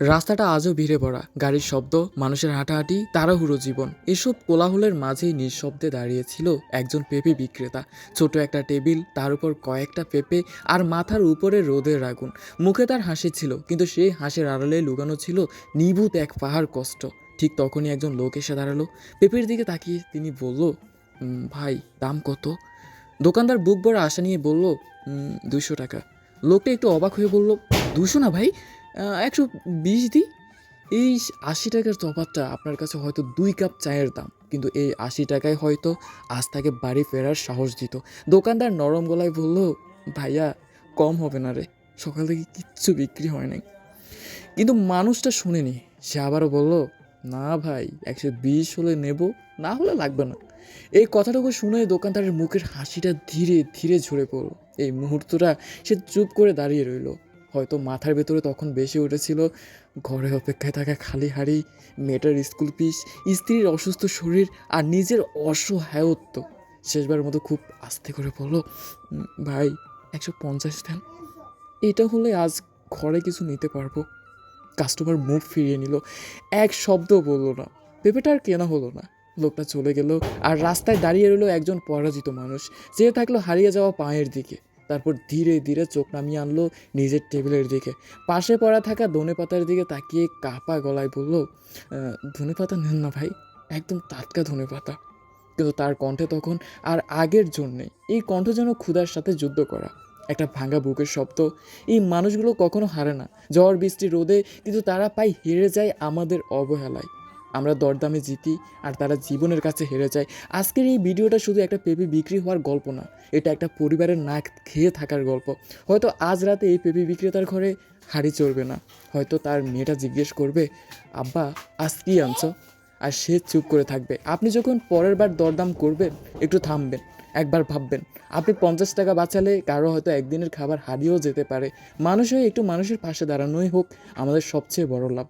রাস্তাটা আজও ভিড়ে ভরা, গাড়ির শব্দ, মানুষের হাঁটাহাঁটি, তাড়াহুড়ো জীবন। এসব কোলাহলের মাঝেই নিঃশব্দে দাঁড়িয়েছিল একজন পেঁপে বিক্রেতা। ছোট একটা টেবিল, তার উপর কয়েকটা পেঁপে, আর মাথার উপরে রোদের আগুন। মুখে তার হাসি ছিল, কিন্তু সেই হাসির আড়ালে লুকানো ছিল নিভৃত এক পাহাড় কষ্ট। ঠিক তখনই একজন লোক এসে দাঁড়ালো। পেঁপের দিকে তাকিয়ে তিনি বলল, ভাই, দাম কত?" দোকানদার বুক ভরা আশা নিয়ে বলল, 200 টাকা। লোকটা একটু অবাক হয়ে বলল, 200 না ভাই, 120 দিই। এই 80 টাকার তফাৎটা আপনার কাছে হয়তো 2 কাপ চায়ের দাম, কিন্তু এই 80 টাকায় হয়তো আজ তাকে বাড়ি ফেরার সাহস দিত। দোকানদার নরম গলায় বলল, ভাইয়া, কম হবে না রে, সকাল থেকে কিচ্ছু বিক্রি হয় নাই। কিন্তু মানুষটা শুনেনি। সে আবারও বলল, না ভাই, 120 হলে নেব, না হলে লাগবে না। এই কথাটুকু শুনে দোকানদারের মুখের হাসিটা ধীরে ধীরে ঝরে পড়ল। এই মুহূর্তটা সে চুপ করে দাঁড়িয়ে রইল। হয়তো মাথার ভেতরে তখন বেশি উঠেছিল ঘরে অপেক্ষায় থাকা খালি হাড়ি, মেয়েটার স্কুল ফিস, স্ত্রীর অসুস্থ শরীর, আর নিজের অসহায়ত্ব। শেষবার মতো খুব আস্তে করে বলল, ভাই, 150 দেন। এটা হলে আজ ঘরে কিছু নিতে পারবো। কাস্টমার মুখ ফিরিয়ে নিল, এক শব্দ বলল না। পেঁপেটা আর কেনা হলো না। লোকটা চলে গেল, আর রাস্তায় দাঁড়িয়ে রইল একজন পরাজিত মানুষ। চেয়ে থাকলো হারিয়ে যাওয়া পায়ের দিকে। তারপর ধীরে ধীরে চোখ নামিয়ে আনলো নিজের টেবিলের দিকে। পাশে পড়া থাকা ধনেপাতার দিকে তাকিয়ে কাঁপা গলায় বলল, ধনেপাতা নেন না ভাই, একদম টাটকা ধনেপাতা। কিন্তু তার কণ্ঠে তখন আর আগের জোর নেই। এই কণ্ঠ যেন ক্ষুধার সাথে যুদ্ধ করা, একটা ভাঙা বুকের শব্দ। এই মানুষগুলো কখনো হারে না ঝড় বৃষ্টি রোদে, কিন্তু তারা পায় হেরে যায় আমাদের অবহেলায়। আমরা দরদামে জিতি, আর তারা জীবনের কাছে হেরে যায়। আজকের এই ভিডিওটা শুধু একটা পেঁপে বিক্রি হওয়ার গল্প না, এটা একটা পরিবারের না খেয়ে থাকার গল্প। হয়তো আজ রাতে এই পেঁপে বিক্রেতার ঘরে হাঁড়ি চড়বে না। হয়তো তার মেয়েটা জিজ্ঞেস করবে, আব্বা, আজ কী আনছো? আর সে চুপ করে থাকবে। আপনি যখন পরের বার দরদাম করবেন, একটু থামবেন, একবার ভাববেন। আপনি 50 টাকা বাঁচালে কারো হয়তো একদিনের খাবার হারিয়েও যেতে পারে। মানুষ হয়ে একটু মানুষের পাশে দাঁড়ানোই হোক আমাদের সবচেয়ে বড় লাভ।